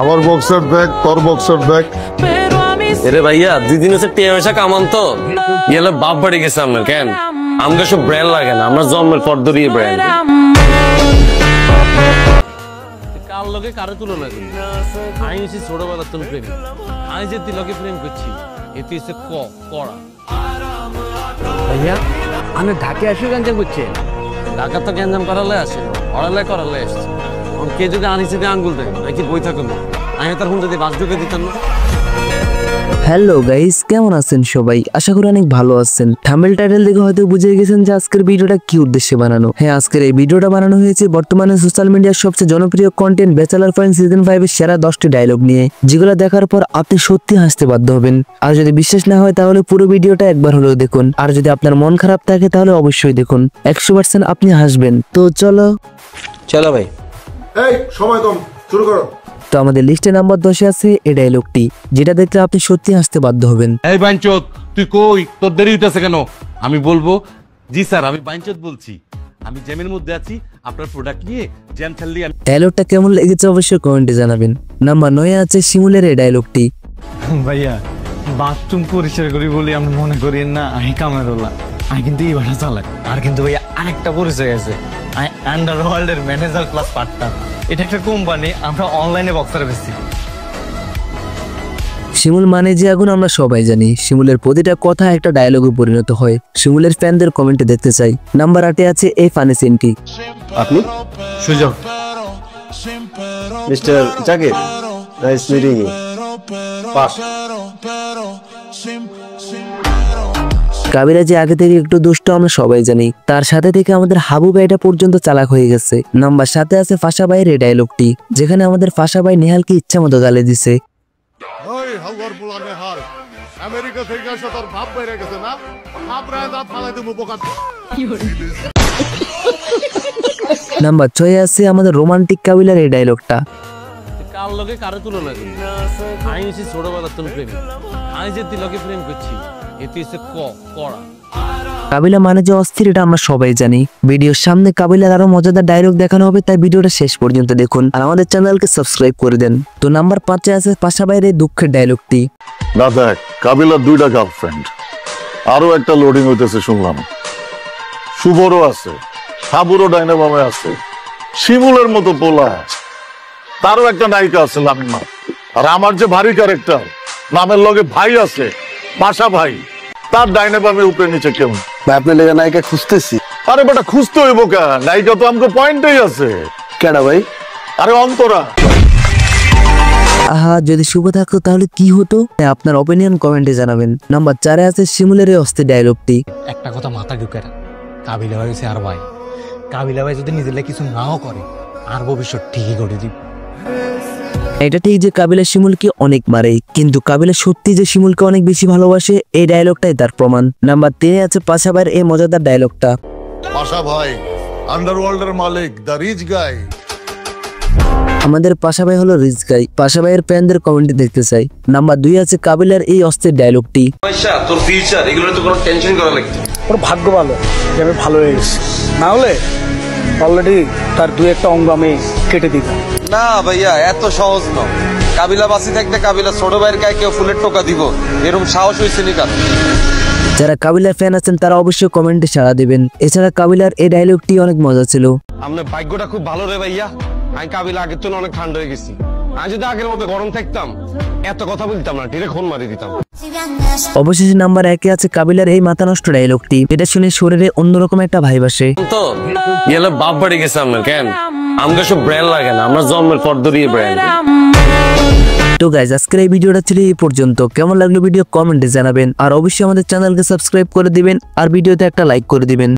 আমার বক্সার দেখ, তোর বক্সার দেখ। এরে ভাইয়া 2 দিন হচ্ছে টিয়া পয়সা কামান তো গেলে বাপ বাড়ি গেছে আপনার কেন আমাকে সব ব্র্যান্ড লাগে না, আমরা জন্মের পর ধরিয়ে ব্র্যান্ড। কার লগে কারে তুলনা করি? আমি হচ্ছে ছোটবেলার তোর প্রেম, আমি যে তিলকে প্রেম করছি এতে হচ্ছে কড়া। ভাইয়া আমি ঢাকে আসি গ্যাঞ্জাম করছে। ঢাকা তো গ্যাঞ্জাম করালে আসে, অড়ালে করালে আসছে। কে যদি আনিছে দিয়ে আঙ্গুল দেয় নাকি বই থাকুন না, আমি তার হুন যদি বাস ঢুকে দিতাম না। হ্যালো গাইস, কেমন আছেন সবাই? আশা করি অনেক ভালো আছেন। থাম্বনেল টাইটেল দেখে হয়তো বুঝে গেছেন যে আজকের ভিডিওটা কি উদ্দেশ্যে বানানো। হ্যাঁ, আজকের এই ভিডিওটা বানানো হয়েছে বর্তমানে সোশ্যাল মিডিয়ার সবচেয়ে জনপ্রিয় কন্টেন্ট ব্যাচেলর পয়েন্ট সিজন 5 এর সেরা 10টি ডায়লগ নিয়ে, যেগুলো দেখার পর আপনি সত্যি হাসতে বাধ্য হবেন। আর যদি বিশ্বাস না হয় তাহলে পুরো ভিডিওটা একবার হলেও দেখুন। আর যদি আপনার মন খারাপ থাকে তাহলে অবশ্যই দেখুন, 100% আপনি হাসবেন। তো চলো ভাই, এই সময় কম, শুরু করো। তো আমাদের লিস্টে নাম্বার 10 আছে এই ডায়লগটি, যেটা দেখলে আপনি সত্যি হাসতে বাধ্য হবেন। এই বাইনচোদ, তুই কই? তোর দেরি হইতেছে কেন? আমি বলবো, জি স্যার আমি বাইনচোদ বলছি, আমি জ্যামের মধ্যে আছি, আপনার প্রোডাক্ট নিয়ে জ্যাম ছাড়লি। ডায়লগটা কেমন লেগেছে অবশ্যই কমেন্টে জানাবেন। নাম্বার 9 আছে শিমুলের এই ডায়লগটি। ভাইয়া বাথরুম পরিষ্কার করি বলি আপনি মনে করেন না আমি কামেরুল্লাহ, আমি কিন্তু এই ভাষা চালাই। আর কিন্তু ভাইয়া আরেকটা পরিচয় আছে, আমি আন্ডারওয়ার্ল্ডের ম্যানেজার প্লাস পার্টনার। এটা একটা কোম্পানি, আমরা অনলাইনে বক্সার বেচি। শিমুল মানে যে আগুন আমরা সবাই জানি। শিমুলের প্রতিটা কথা একটা ডায়লগে পরিণত হয়। শিমুলের ফ্যানদের কমেন্টে দেখতে চাই। নাম্বার 8 আছে এই ফানি সিনটি। আপনি সুযোগ mister Zakir, nice meeting you. Pass. কাবিলা যে আগে থেকে একটু দুষ্ট আমরা সবাই জানি, তার সাথে থেকে আমাদের হাবু ভাইটা পর্যন্ত চালাক হয়ে গেছে। নাম্বার 7 আছে ফাঁসা ভাইয়ের এই ডায়লগটি, যেখানে আমাদের ফাঁসা ভাই নেহালকে ইচ্ছা মতো গালে দিছে। ওই হাওয়ার পোলা নেহাল, আমেরিকা থেকে এসে তোর ভাব বেড়ে গেছে না? ভাব রায় দাঁত ফালাই দেবো বোকা। নাম্বার 6 আছে আমাদের রোমান্টিক কাবিলার এই ডায়লগটা। কার লগে কারে তুলনা করি? আমি হচ্ছে ছোটবেলার তোর প্রেম, আমি যে তিলকে প্রেম করছি এতে হচ্ছে কড়া। কাবিলা মানে যে অস্থির এটা আমরা সবাই জানি। ভিডিওর সামনে কাবিলার আরো মজাদার ডায়লগ দেখানো হবে, তাই ভিডিওটা শেষ পর্যন্ত দেখুন আর আমাদের চ্যানেলকে সাবস্ক্রাইব করে দেন। তো নাম্বার 5 আছে পাশা বাইরে দুঃখের ডায়লগটি। না দেখ, কাবিলার 2টা গার্লফ্রেন্ড, আরো একটা লোডিং হইতেছে শুনলাম। শুভরও আছে, হাবুরও ডাইনামামে আছে, শিমুলের মতো পোলা, তারও একটা নায়িকা আছে লামিমা। আর আমার যে ভারী ক্যারেক্টার, নামের লগে ভাই আছে, পাশা ভাই, তার ডাইনামামের উপরে নিচে কেউ। আপনার লেগে নায়িকা খুঁজতেছি। আরে বেটা খুঁজতে হইব কেন? নায়িকা তো আমাকে পয়েন্টেই আছে। কেডা ভাই? আরে অন্তরা। আহা, যদি শুভ থাকতো তাহলে কি হতো? আপনার অপিনিয়ন কমেন্টে জানাবেন। নাম্বার 4 আছে শিমুলের এই অস্থির ডায়লগটি। একটা কথা মাথা ঢুকে না, কাবিলা ভাই হচ্ছে আর ভাই। কাবিলা ভাই যদি নিজের কিছু নাও করে, আর ভবিষ্যৎ ঠিকই করে দিব। এটা ঠিক যে কাবিলা শিমুলকে অনেক মারে, কিন্তু কাবিলা সত্যি যে শিমুলকে অনেক বেশি ভালোবাসে এই ডায়লগটাই তার প্রমাণ। নাম্বার 3 আছে পাশা ভাইয়ের এই মজাদার ডায়লগটা। পাশা ভাই আন্ডারওয়ার্ল্ডের মালিক, দ্য রিচ গাই। আমাদের পাশা ভাই হলো রিচ গাই। পাশা ভাইয়ের ফ্যানদের কমেন্টে দেখতে চাই। নাম্বার 2 আছে কাবিলার এই অস্থির ডায়লগটি। পয়সা তোর ফিউচার এগুলো তো কোনো টেনশন করা লাগবে। ওর ভাগ্য ভালো যে আমি ভালো হয়ে গেছি, না হলে অলরেডি তার 2-1টা অঙ্গ আমি কেটে দিতাম। না ভাইয়া, এত সহজ নয়। কাবিলা বাসি থাকতে কাবিলা ছোট ভাইয়ের গায়ে কেউ ফুলের টোকা দিব, এরকম সাহস হয়েছে নি কারণ। যারা কাবিলার ফ্যান আছেন তারা অবশ্যই কমেন্টে সাড়া দিবেন। এছাড়া কাবিলার এই ডায়লগটি অনেক মজা ছিল। আপনার ভাগ্যটা খুব ভালো রে ভাইয়া, আমি কাবিলা আগের তুলনায় অনেক ঠান্ডা হয়ে গেছি। আমি যদি আগের মতো গরম থাকতাম এত কথা বলতাম না, ডিরেক্ট খুন মারি দিতাম। অবশেষে নাম্বার 1 আছে কাবিলার এই মাথা নষ্ট ডায়লগটি। এটা শুনে শরীরে অন্যরকম একটা ভাইব আসে। তো গেলে বাপ বাড়ি গেছে আপনার কেন আমাকে সব ব্র্যান্ড লাগে না, আমরা জন্মের পর ধরিয়ে ব্র্যান্ড। তো গাইজ, আজকের এই ভিডিওটা ছিল এই পর্যন্ত। কেমন লাগলো ভিডিও কমেন্টে জানাবেন আর অবশ্যই আমাদের চ্যানেলকে সাবস্ক্রাইব করে দিবেন আর ভিডিওতে একটা লাইক করে দিবেন।